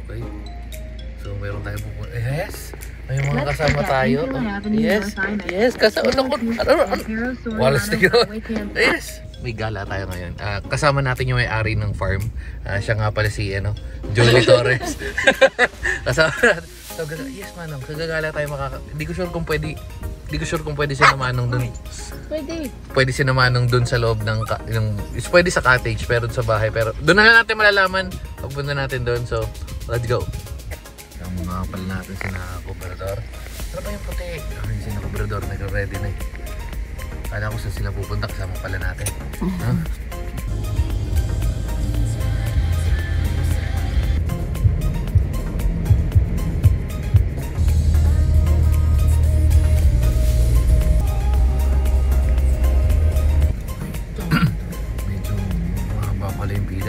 Okay. So meron tayo pupunta. Yes! May mga kasama tayo. Yes! Yes! Kasama ko. Walas na yun. Yes! May gala tayo ngayon. Kasama natin yung may-ari ng farm. Siya nga pala si Jolie Torres. Kasama natin. So, yes manong, kagagala tayo Hindi ko sure kung pwede si Manong dun. Pwede si Manong dun sa loob ng pwede sa cottage pero sa bahay, pero doon na natin malalaman pagpunta natin doon. So, let's go. Yung mga pala natin sina Cobrador. Ano ba yung puti? Ay, sina Cobrador, nagre-ready na eh. Kala ko saan sila pupunta, kasama pala natin. Huh?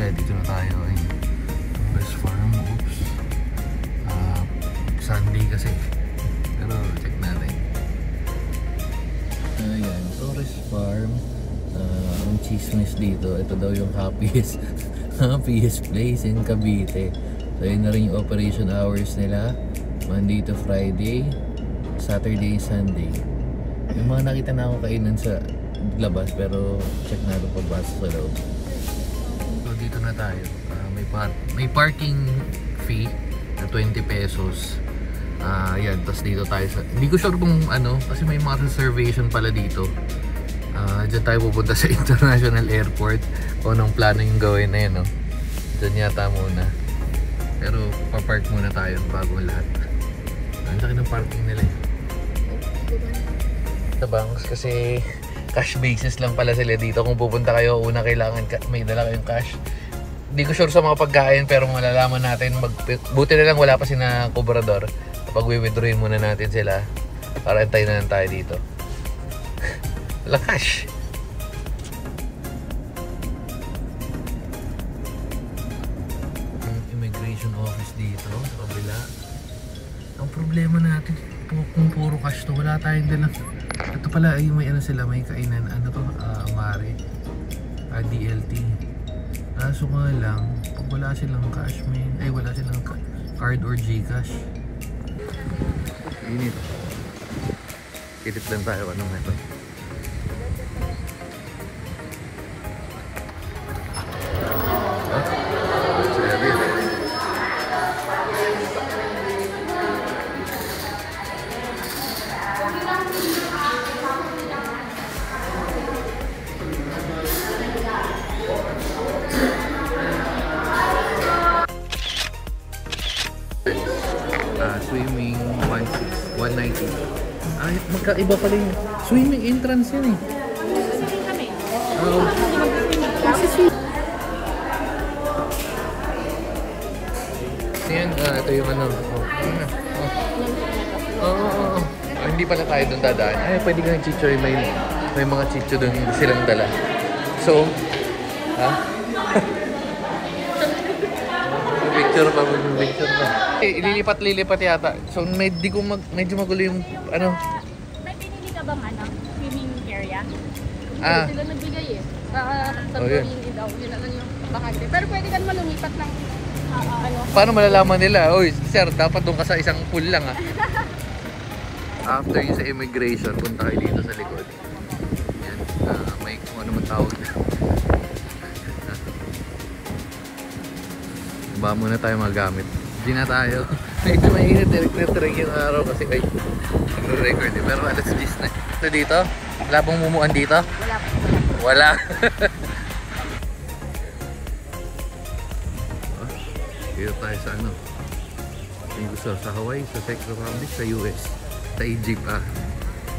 Dito na tayo ay Torres Farm. Oops. Sunday kasi. Pero check natin. Ayan, Torres Farm. Ang chismis dito. Ito daw yung happiest place in Cavite. So yun na rin yung operation hours nila. Monday to Friday, Saturday, Sunday. Yung mga nakita na ako kainan sa labas, pero check natin pagbasa sa loob. Dito na tayo. May parking fee na 20 pesos. Yan, tapos dito tayo sa... Hindi ko sure kung kasi may mga reservation pala dito. Diyan tayo pupunta sa International Airport. Kung anong plano yung gawin na yun, no? Diyan yata muna. Pero papark muna tayo bago lahat. Ang laki ng parking nila eh. Sa banks kasi... cash basis lang pala sila dito. Kung pupunta kayo, una kailangan may dala kayong cash. Hindi ko sure sa mga pagkain, pero malalaman natin. Buti na lang wala pa sina Cobrador. Kapag withdrawin muna natin sila para antayin na lang tayo dito. Wala cash. Immigration office dito sa kabila. Ang problema natin kung puro cash to, wala tayong dalang. Ito pala ay may sila, may kainan. Ano to? Amare. DLT. Kaso nga lang, pag wala silang cash, wala silang card or Gcash. Init. Kilit lang tayo. Anong ito? Swimming 190. Ay, magkaiba pala yung swimming entrance yan eh. Yan, ito yung hindi pala tayo doon dadaan. Ay, pwede ka ng chichoy. May mga chicho doon silang dala. So, picture pa. Ililipat yata. So medyo magulo yung May pinili ka bang swimming area? Sila nagbigay eh. Santorini daw. Yun lang yung bakante. Pero pwede ka naman lumipat ng Paano malalaman nila? Oy, sir, dapat doon ka sa isang pool lang After yung sa immigration, punta kayo dito sa likod. Yan. May kung ano man tawag. Ba muna tayo magamit. Hindi na tayo. Medyo mainit. Direct yung araw kasi nagre-record eh. Pero alas 10 na. Ito dito? Wala bang mumuan dito? Wala. Dito tayo sa yung gusto sa Hawaii, sa Czech Republic, sa US, sa Egypt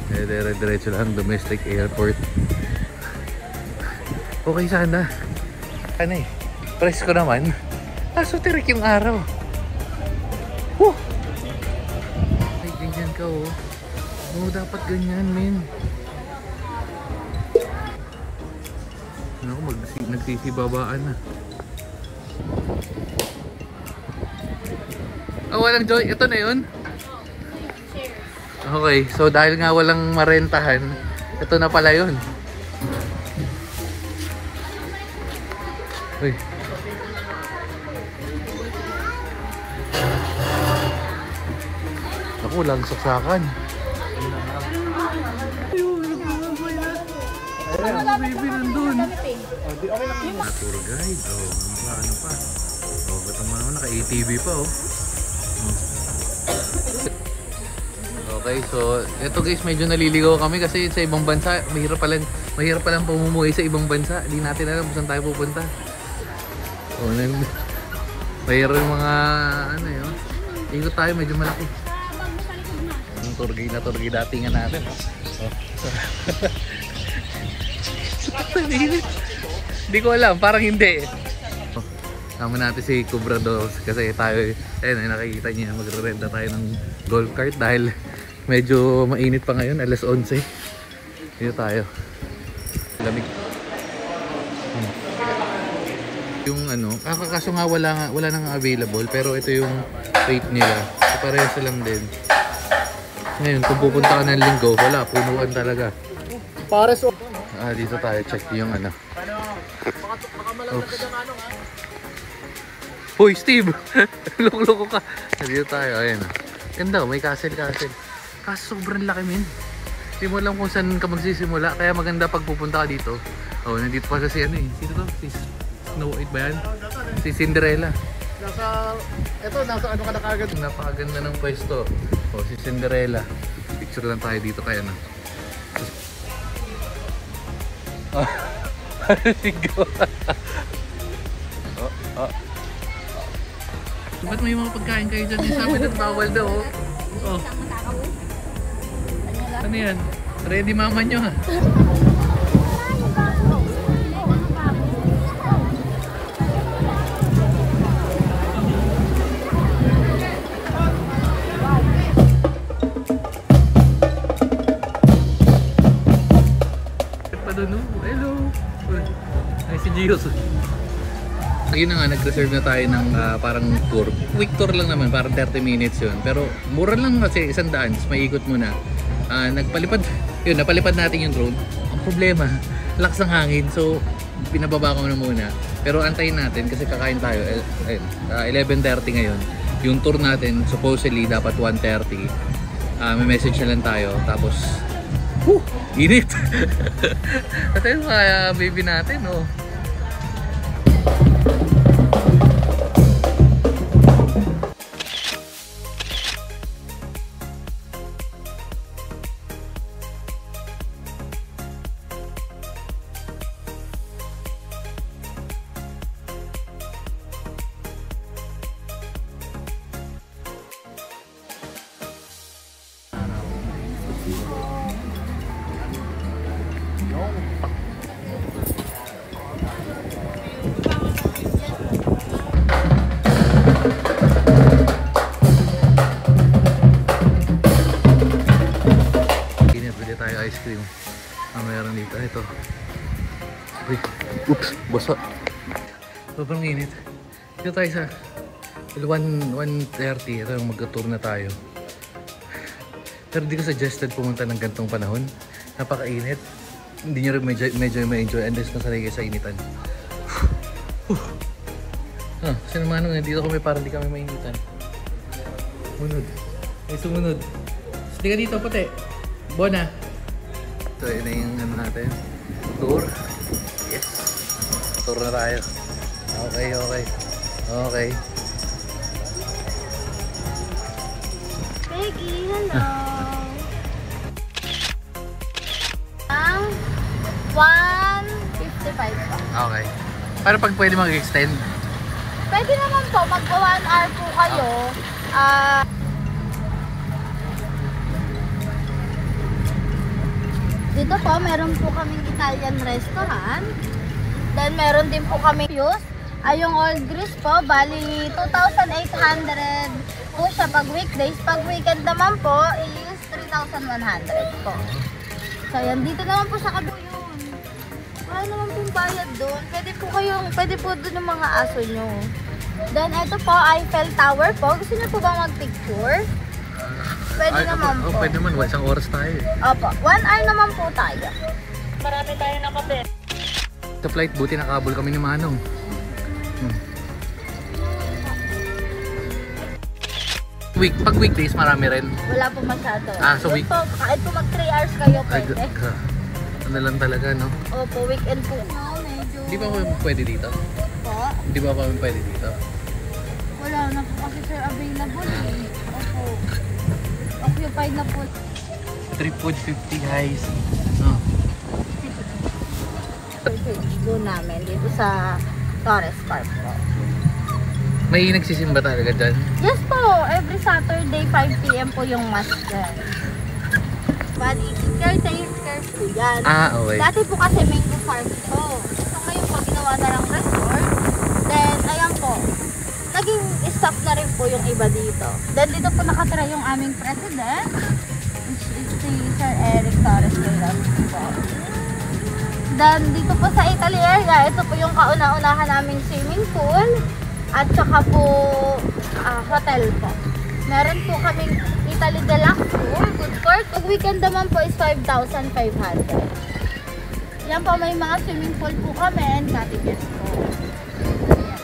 dire-diretso lang domestic airport. Okay sana. Presko naman. Kaso tirik yung araw. Ay, ganyan ka dapat ganyan, men. Nagsisibabaan na. Walang joy. Ito na yun? Okay, so dahil nga walang marentahan, ito na pala yun. Uy. Naku, lang saksakan. Ayun, baby nandun. Tour guide. Oh, ano pa? Oh, ba't naman ako naka-ATV pa oh. Okay, so ito guys, medyo naliligaw kami kasi sa ibang bansa, mahirap palang pumumuhay sa ibang bansa. Hindi natin alam kung saan tayo pupunta. Oh, mahirap yung mga ano yun. Ikot tayo, medyo malaki. Yung tour guide datingan natin. Oh. Hindi ko alam, parang hindi. Tama natin si Cobrador kasi tayo, ayun, nakikita niya, magre-renta tayo ng golf cart dahil medyo mainit pa ngayon, alas 11. Dito tayo. Lamig. Yung ano, kaso nga wala nang available pero ito yung rate nila. So parehas lang din. Ngayon, kung pupunta ka ng linggo, wala, punuan talaga. Pares o. Dito tayo, check yung ano. Oops. Hoy, Steve! Loko-loko ka. Dito tayo, ayan. Ganda, may castle. Kaso sobrang laki, min. Hindi mo alam kung saan ka magsisimula. Kaya maganda pag pupunta ka dito. Oh, nandito pa si ano eh. Sino to? Si Snow White ba yan? Si Cinderella. Nasa ano ka na kagad? Napakaganda ng pwesto. Oh, si Cinderella. Picture lang tayo dito kaya na. Sigaw. So, ba't may mga pagkain kayo dyan? Sabi na bawal daw. Oh. Ano yan? Ready mama nyo ha? Hello! Ay, si Gios. Ayun na nga, nag-reserve na tayo ng parang tour. Quick tour lang naman, parang 30 minutes yun. Pero mura lang kasi 100, may ikot muna. Napalipad natin yung drone. Ang problema, lakas ng hangin. So, pinababa ko na muna. Pero antayin natin kasi kakain tayo. 11:30 ngayon. Yung tour natin, supposedly, dapat 1:30. May message na lang tayo. Tapos, init! Ito yung mga baby natin, oh. Ice cream. Meron dito. Ito. Uy. Oops. Basa. Sobrang init. Dito tayo sa 1:30. Ito mag-tour na tayo. Pero di ko suggested pumunta ng gantong panahon. Napakainit. Hindi nyo rin medyo ma-enjoy unless nasanay kayo sa initan. Sinamano nga. Dito kami parang di kami mainitan. Sumunod. Ay, sumunod. Hindi ka dito, puti. Bona. So, yun na yung ano natin. Tour. Yes. Tour na tayo. Okay. Peggy, hello. Ang 1:55 pa. Okay. Pero pag pwede mag-extend? Pwede naman po. Mag-1 hour po kayo. Dito po, meron po kaming Italian restaurant. Then, meron din po kami juice. Yung Old Greece po, bali 2,800 po siya pag weekdays. Pag weekend naman po, is 3,100 po. So, yan. Dito naman po sa Kabuyun. Wala naman pong bayad doon. Pwede po doon yung mga aso nyo. Then, ito po, Eiffel Tower po. Gusto nyo po bang mag-picture? Pwede naman po. Pwede naman. Isang oras tayo. Opo. 1 hour naman po tayo. Marami tayo na kape. Sa flight, buti nakabol kami ni Manong. Pag weekdays marami rin. Wala po masyado. So Yun po, kahit po mag 3 hours kayo pwede. Ano lang talaga, no? Opo, weekend po. No, medyo... Hindi ba kami pwede dito? Po? Hindi ba kami pwede dito? Wala na po kasi sir available eh. Opo. Occupied na po. Trip food 50 guys. No. Doon namin dito sa Torres Park po. May nagsisimba talaga dyan? Yes po, every Saturday 5 PM po yung mass dyan. Bali, caretaker po yan. Okay. Dati po kasi mango farm to. So ngayon po ginawa na lang resort. Then ayan po, naging staff na rin po yung iba dito. Then dito po nakatira yung aming president, which is si Sir Eric Torres Velasco po. Then dito po sa Italy area, ito po yung kauna-unahan naming swimming pool at saka po hotel po. Meron po kaming Italy Deluxe Pool, good for. Pag weekend naman po is 5,500. Yan po, may mga swimming pool po kami and cottages po. Ayan.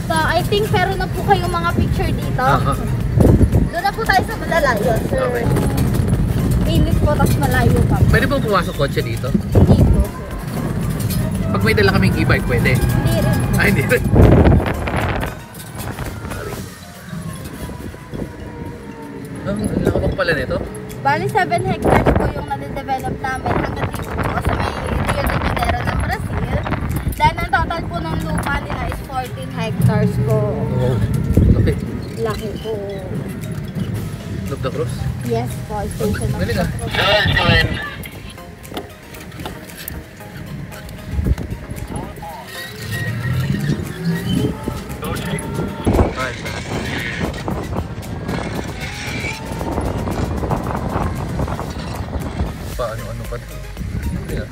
So, I think meron na po kayong mga picture dito. Doon na po tayo sa malalayo, sir. Okay. Init po, tapos malayo pa po. Pwede ba pumasok kotse dito? Hindi po, sir. Pag may dala kaming e-bike, pwede? Hindi rin. Ay, hindi rin. Ang lawak pala nito. Bali, 7 hectares po yung nade-develop namin hanggang dito po sa may Rio de Janeiro ng Brazil. Then, ang total po ng lupa nila is 14 hectares po. Wow. Laki. Laki po. Love the cross. Yes po, station of Galing ah. Paano-ano pa ito? Yeah.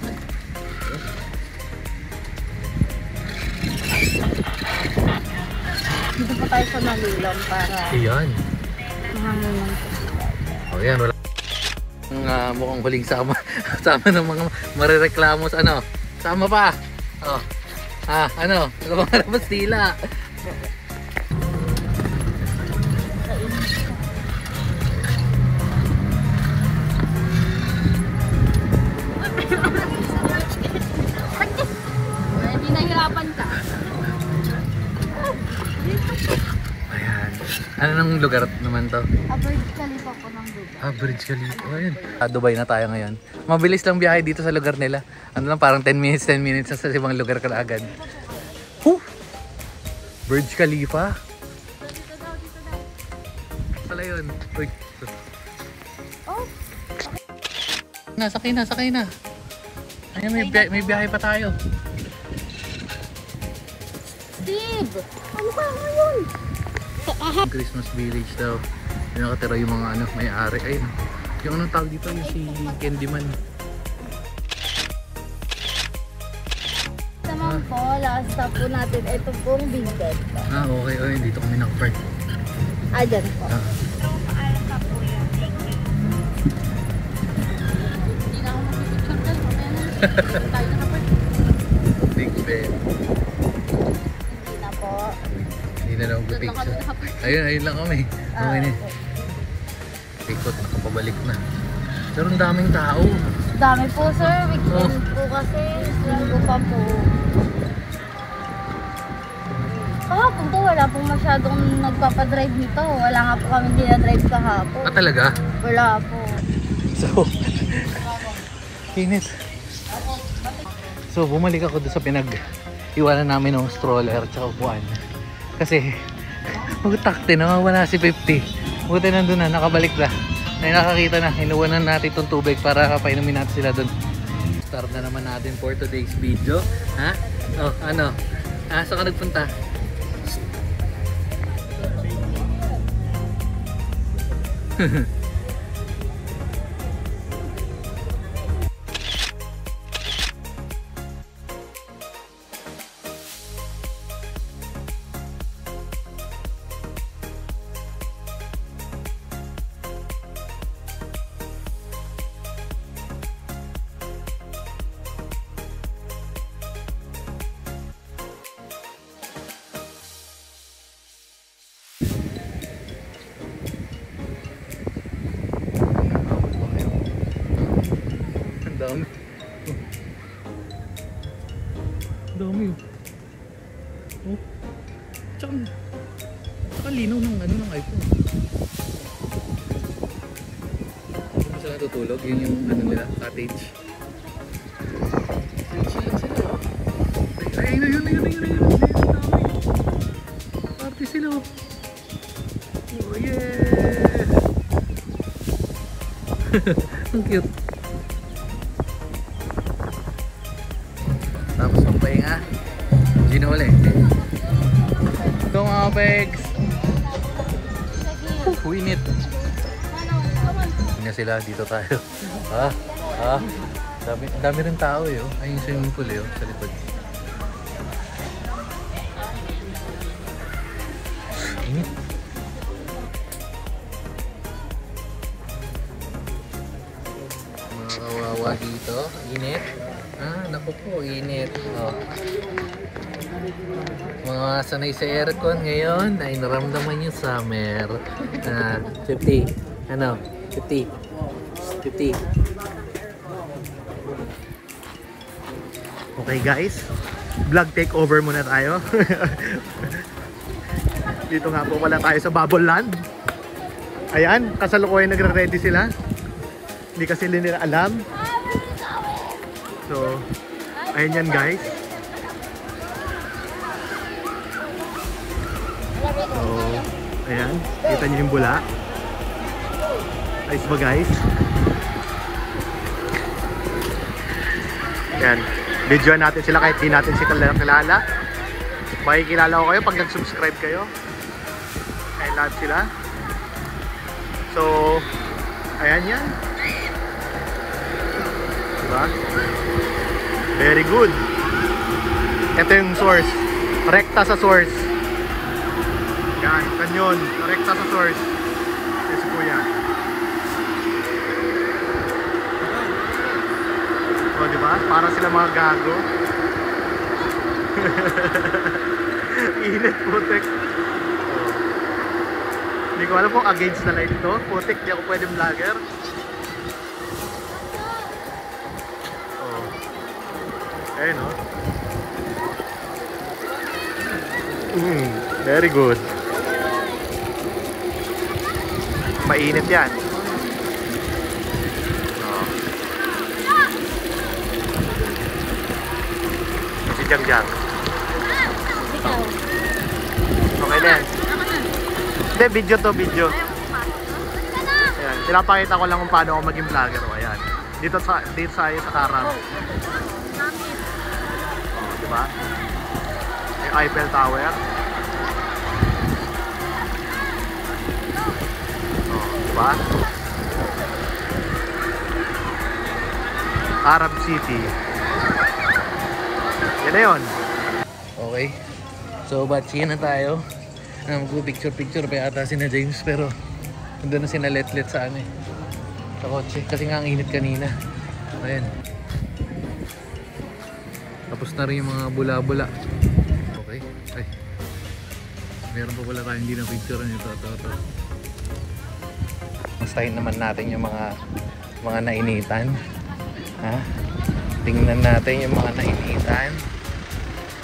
Dito po tayo sa Malilon para Ayan. mahangin lang po. O yan, wala. Mukhang huling sama. Sama ng mga marireklamo sa ano. Sama pa. Oh. Ano? Lumalabas tila. Hindi nahirapan ka. Ayan. Ano nang lugar naman to? Average Khalifa po ng Dubai. Bridge Khalifa. Ayan. Dubai na tayo ngayon. Mabilis lang biyahe dito sa lugar nila. Ano lang, parang 10 minutes na sa ibang lugar ka na agad. Whew! Burj Khalifa. Pala yun. Uy. Oh, Sakay na. Ayan, may biyahe pa tayo. Steve! Ano ba ngayon? Christmas village daw. Yung nakatira yung mga may-ari. Ayun. Yung anong tawag dito? Yung si Candyman. Naman po, last stop po natin, ito pong Big Bed po. Okay. Ayun, dito kami nakapark. Dyan po. Hindi na ako mag-picture dyan. Tayo na pa. Big Ben. Hindi na po. Hindi na lang mag-picture. Ayun lang kami. Okay na. Ikot, nakapabalik na. Pero ang daming tao. Dami po sir, weekend po kasi, linggo pa po. Kahapon po, wala pong masyadong nagpapadrive nito. Wala nga po kami dinadrive kahapon. Talaga? Wala po. So, init. So, bumalik ako doon sa iwanan namin ng stroller at upuan. Kasi, magtakte na, wala si 50. Buti nandun na, nakabalik na. Ay nakakita na, inuwanan natin itong tubig para painumin natin sila doon. Start na naman natin for today's video. Ha? Oh, ano? Saan ka nagpunta? dami. Dami oh. Oh. Tsaka linaw ng ano ng iPhone. Kung saan natutulog, yun yung ano nila, cottage. Chill lang sila oh. Ay, ayun. Party sila oh. Oh yeah! Ang cute. Tapos magpahinga. Gino ulit. Ito mga pegs. Init. Hindi sila, dito tayo. Dami rin tao eh. Oh. Ayun yung swimming pool eh, oh, sa likod. Init. Mga kawawa dito. Init. Naku po, init. Oh. Mga sanay sa aircon ngayon ay naramdaman yung summer. 50. Ano? 50. 50. Okay guys, vlog takeover muna tayo. Dito nga po pala tayo sa Bubble Land. Ayan, kasalukuyan nagre-ready sila. Hindi kasi nila alam. So, ayun yan guys. So, ayan, kita niyo yung bula. Ayos ba guys? Ayan, videoan natin sila kahit di natin sila kilala. Makikilala ko kayo pag nag-subscribe kayo. I love sila. So, ayan yan. Diba? Very good. Ito yung source. Rekta sa source. Yan, kanyon. Rekta sa source. Yes, kuya. O, diba? Para sila mga gago. Init, putik. Hindi ko alam kung against na light ito. Putik, di ako pwede vlogger. Ayun o. Very good. Mainit yan. Si Jang. Okay na yan. Hindi, video to, video. Ayan, pinapakita ko lang kung paano ako maging vlogger. Ayan. Dito sa Karam. Diba? Yung Eiffel Tower. Diba? Arab City. Yan na yun. Okay. So, batsiyan na tayo. Mag-picture pa yata si na James, pero nandun na sina Letlet sa ano eh. Sa kotse. Kasi nga ang init kanina. Ayan. Tapos na rin yung mga bula-bula. Okay. Ay. Meron pa pala tayo hindi na picture nito. Ito. Mustahin naman natin yung mga nainitan. Ha? Tingnan natin yung mga nainitan.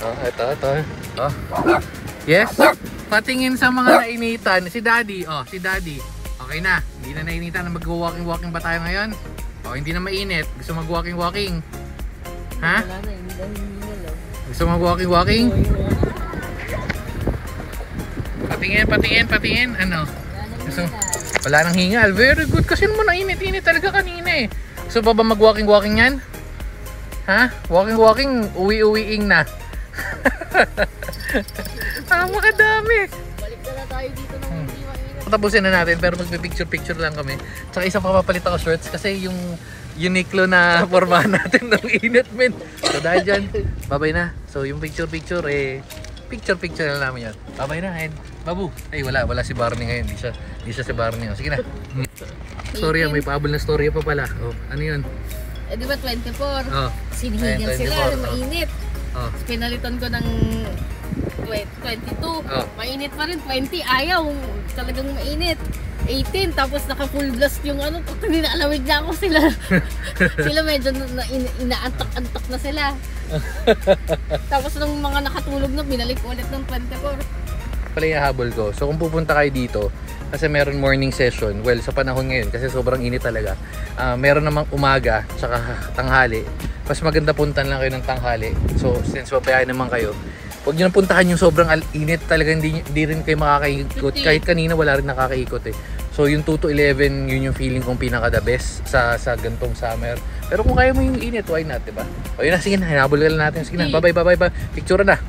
Oh, ito. Oh. Yes? Patingin sa mga nainitan. Si Daddy. Oh, si Daddy. Okay na. Hindi na nainitan. Mag-walking ba tayo ngayon? Oh, hindi na mainit. Gusto mag-walking? Ha? Gusto mag-walking? Patingin. Ano? Gusto, wala nang hingal. Very good. Kasi naman nainit talaga kanina eh. Gusto ba mag-walking yan? Ha? Walking, uwi-uwiing na. Makadami. Balik na tayo dito ng hindi mainit. Tapusin na natin pero magpipicture lang kami. Tsaka isang papapalit ako shorts kasi yung Uniqlo na forma natin ng init men. So dahil dyan, bye-bye na. So yung picture picture na namin yan. Bye-bye na and babu. Ay wala si Barney ngayon. Di siya si Barney. Sige na. Sorry may pahabol na story pa pala. Oh, ano yun? Eh di ba 24? Oh. Sinihingan Ayun, sila, 24, mainit. Oh. Pinalitan ko ng 22. Oh. Mainit pa rin. 20, ayaw. Talagang mainit. 18, tapos naka full blast yung ano. Pag ninaalamig na ako sila. Sila medyo inaantak-antak na sila. Tapos nung mga nakatulog na, binalik ulit ng 24. Pala yung habol ko. So kung pupunta kayo dito, kasi meron morning session, well sa panahon ngayon kasi sobrang init talaga, meron namang umaga tsaka tanghali. Mas maganda puntan lang kayo ng tanghali. So since papayain naman kayo, huwag nyo na puntahan yung sobrang init talaga, hindi rin kayo makakaikot. Kahit kanina wala rin nakakaikot eh. So yung 2 to 11, yun yung feeling kong pinaka the best sa gantong summer. Pero kung kaya mo yung init, why not, diba? O yun na, sige na, hinabol ka lang natin. Sige na, bye. Picture na.